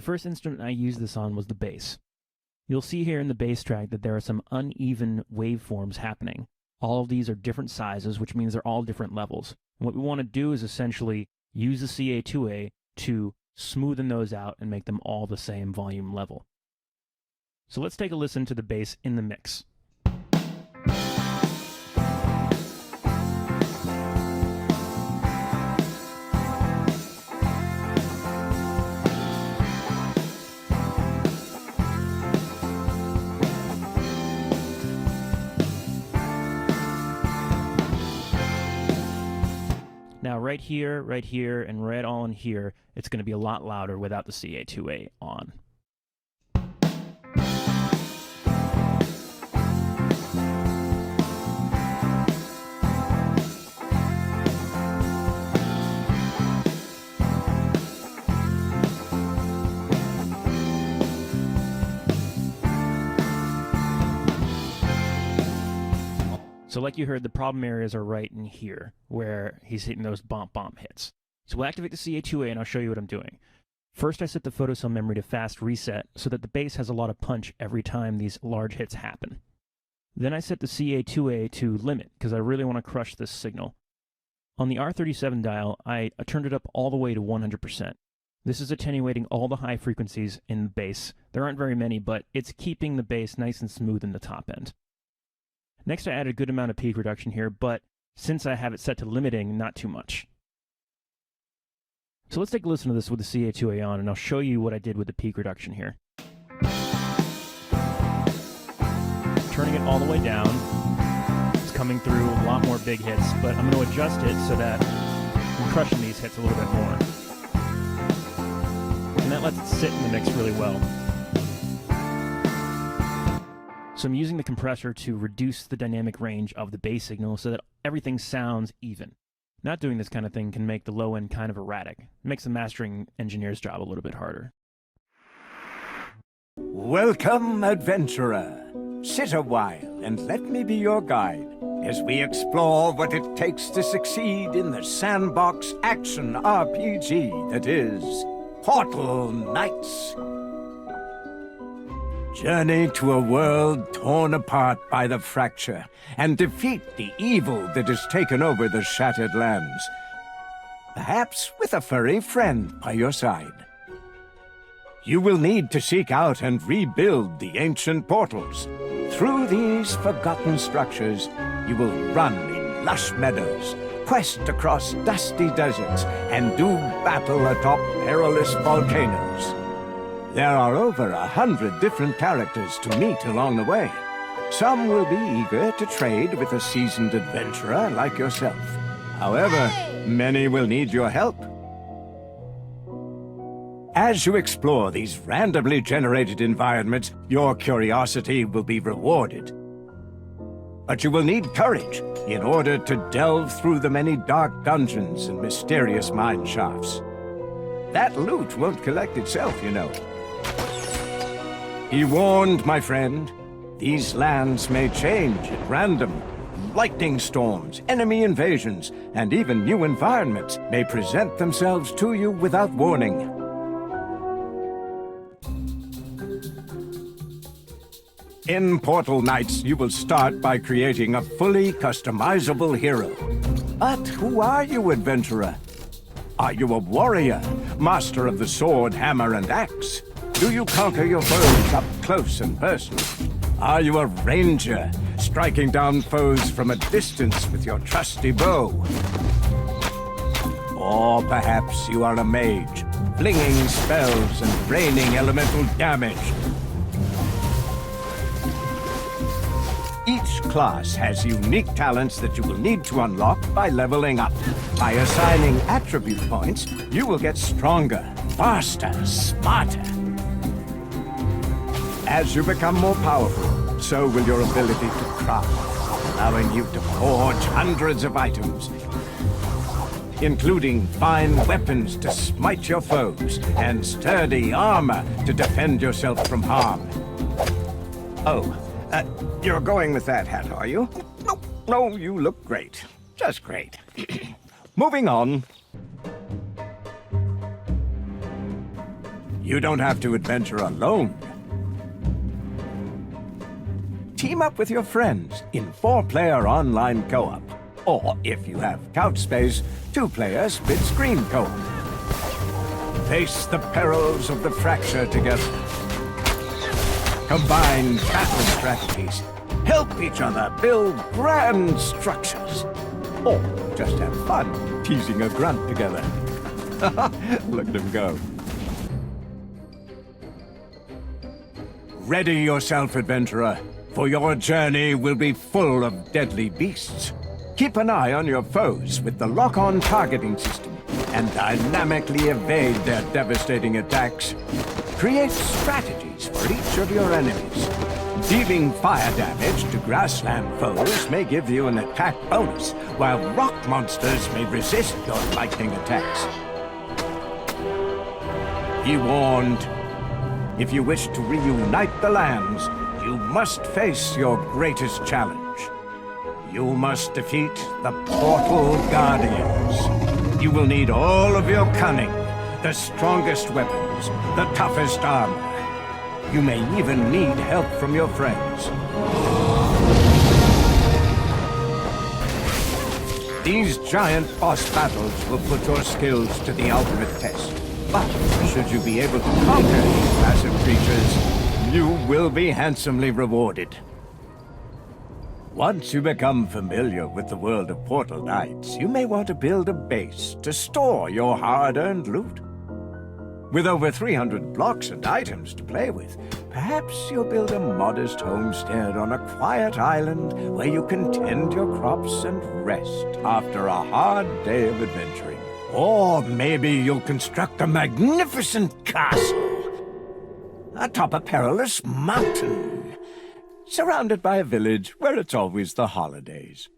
first instrument I used this on was the bass. You'll see here in the bass track that there are some uneven waveforms happening. All of these are different sizes, which means they're all different levels. And what we want to do is essentially use the CA2A to smoothen those out and make them all the same volume level. So let's take a listen to the bass in the mix. Now right here, and right all in here, it's going to be a lot louder without the CA2A on. So like you heard, the problem areas are right in here, where he's hitting those bump hits. So we'll activate the CA2A and I'll show you what I'm doing. First, I set the photocell memory to fast reset so that the bass has a lot of punch every time these large hits happen. Then I set the CA2A to limit, because I really want to crush this signal. On the R37 dial, I turned it up all the way to 100%. This is attenuating all the high frequencies in the bass. There aren't very many, but it's keeping the bass nice and smooth in the top end. Next, I added a good amount of peak reduction here, but since I have it set to limiting, not too much. So let's take a listen to this with the CA2A on, and I'll show you what I did with the peak reduction here. Turning it all the way down. It's coming through a lot more big hits, but I'm going to adjust it so that I'm crushing these hits a little bit more. And that lets it sit in the mix really well. So I'm using the compressor to reduce the dynamic range of the bass signal so that everything sounds even. Not doing this kind of thing can make the low end kind of erratic. It makes the mastering engineer's job a little bit harder. Welcome, adventurer. Sit a while and let me be your guide as we explore what it takes to succeed in the sandbox action RPG that is Portal Knights. Journey to a world torn apart by the fracture, and defeat the evil that has taken over the shattered lands. Perhaps with a furry friend by your side. You will need to seek out and rebuild the ancient portals. Through these forgotten structures, you will run in lush meadows, quest across dusty deserts, and do battle atop perilous volcanoes. There are over 100 different characters to meet along the way. Some will be eager to trade with a seasoned adventurer like yourself. However, many will need your help. As you explore these randomly generated environments, your curiosity will be rewarded. But you will need courage in order to delve through the many dark dungeons and mysterious mine shafts. That loot won't collect itself, you know. He warned, my friend, these lands may change at random. Lightning storms, enemy invasions, and even new environments may present themselves to you without warning. In Portal Knights, you will start by creating a fully customizable hero. But who are you, adventurer? Are you a warrior, master of the sword, hammer, and axe? Do you conquer your foes up close and personal? Are you a ranger, striking down foes from a distance with your trusty bow? Or perhaps you are a mage, flinging spells and raining elemental damage. Each class has unique talents that you will need to unlock by leveling up. By assigning attribute points, you will get stronger, faster, smarter. As you become more powerful, so will your ability to craft, allowing you to forge hundreds of items, including fine weapons to smite your foes, and sturdy armor to defend yourself from harm. Oh, you're going with that hat, are you? No, you look great. Just great. You don't have to adventure alone. Team up with your friends in 4-player online co-op. Or, if you have couch space, 2-player split-screen co-op. Face the perils of the fracture together. Combine battle strategies. Help each other build grand structures. Or just have fun teasing a grunt together. Look at him go. Ready yourself, adventurer, for your journey will be full of deadly beasts. Keep an eye on your foes with the lock-on targeting system and dynamically evade their devastating attacks. Create strategies for each of your enemies. Dealing fire damage to grassland foes may give you an attack bonus, while rock monsters may resist your lightning attacks. Be warned. If you wish to reunite the lands, you must face your greatest challenge. You must defeat the Portal Guardians. You will need all of your cunning, the strongest weapons, the toughest armor. You may even need help from your friends. These giant boss battles will put your skills to the ultimate test. But should you be able to conquer these massive creatures, you will be handsomely rewarded. Once you become familiar with the world of Portal Knights, you may want to build a base to store your hard-earned loot. With over 300 blocks and items to play with, perhaps you'll build a modest homestead on a quiet island where you can tend your crops and rest after a hard day of adventuring. Or maybe you'll construct a magnificent castle atop a perilous mountain, surrounded by a village where it's always the holidays.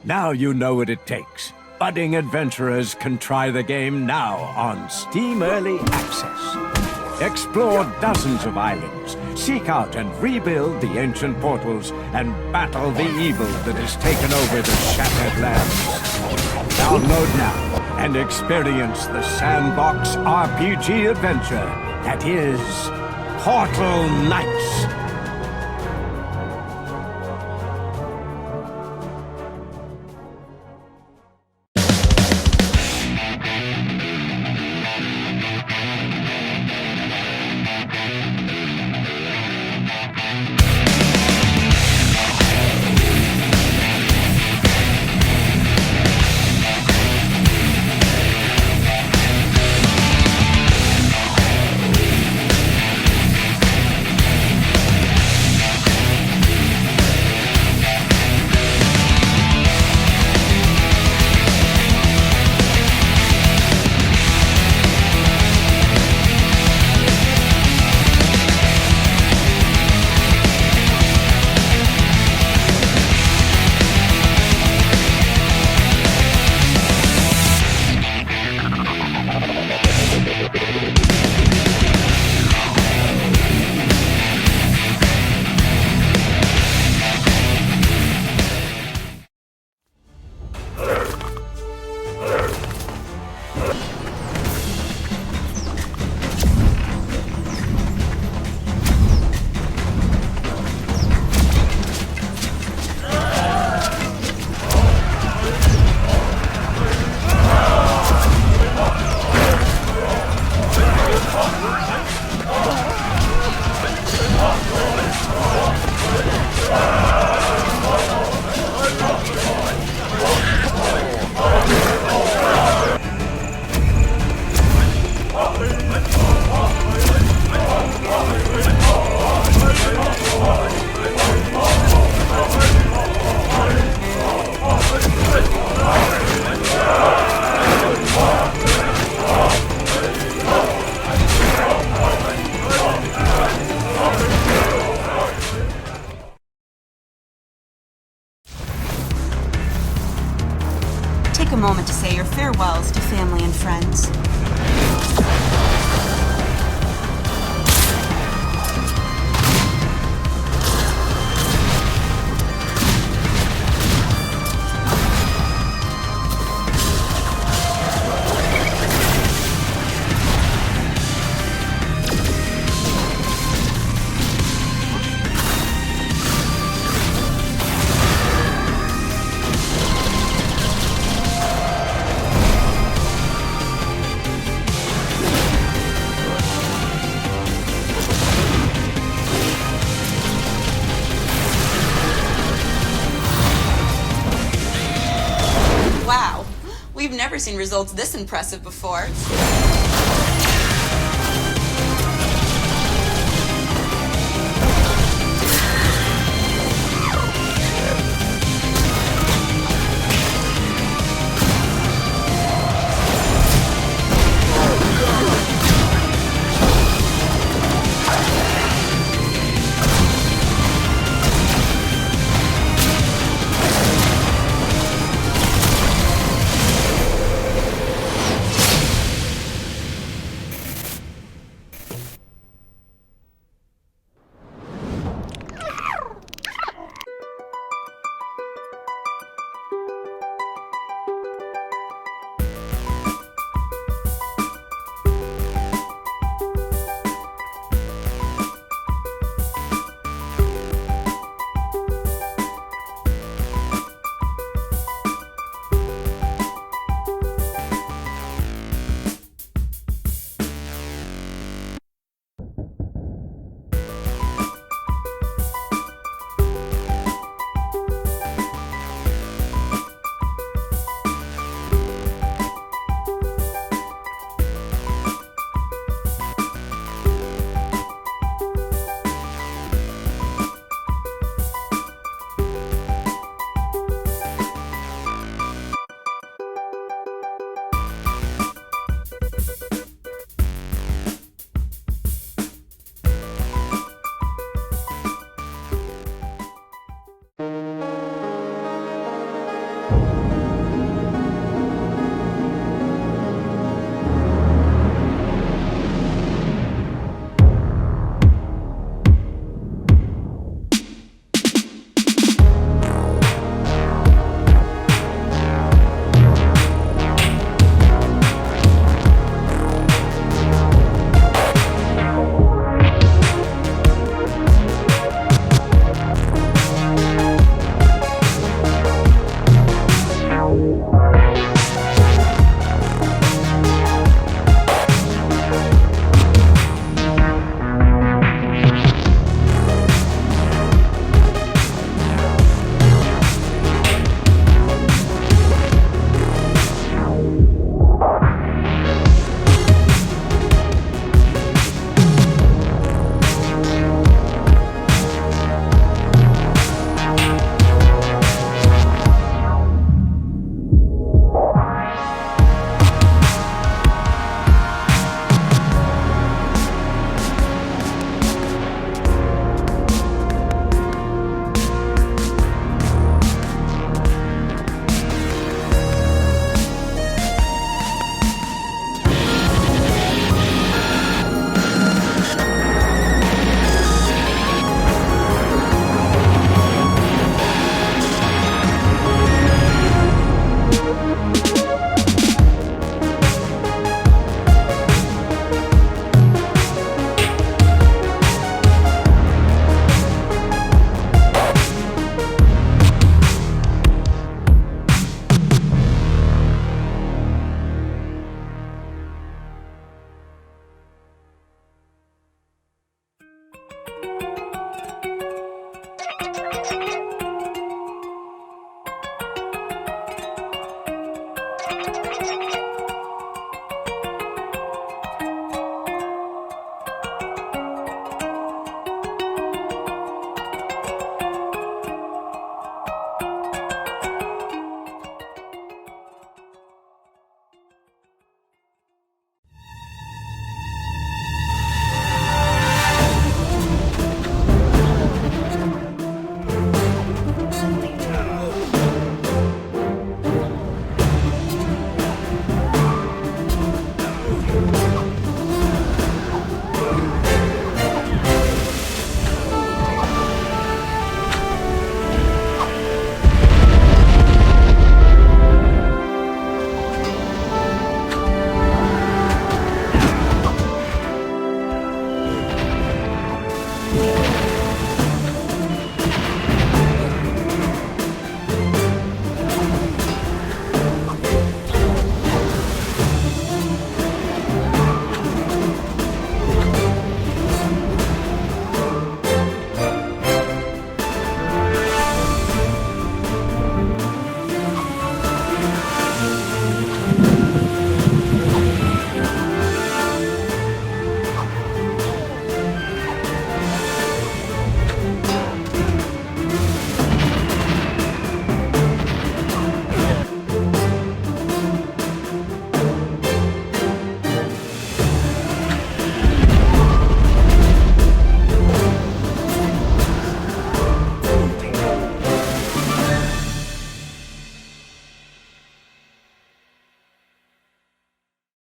Now you know what it takes. Budding adventurers can try the game now on Steam Early Access. Explore dozens of islands, seek out and rebuild the ancient portals, and battle the evil that has taken over the Shattered Lands. Download now and experience the sandbox RPG adventure that is Portal Knights. Take a moment to say your farewells to family and friends. We've never seen results this impressive before.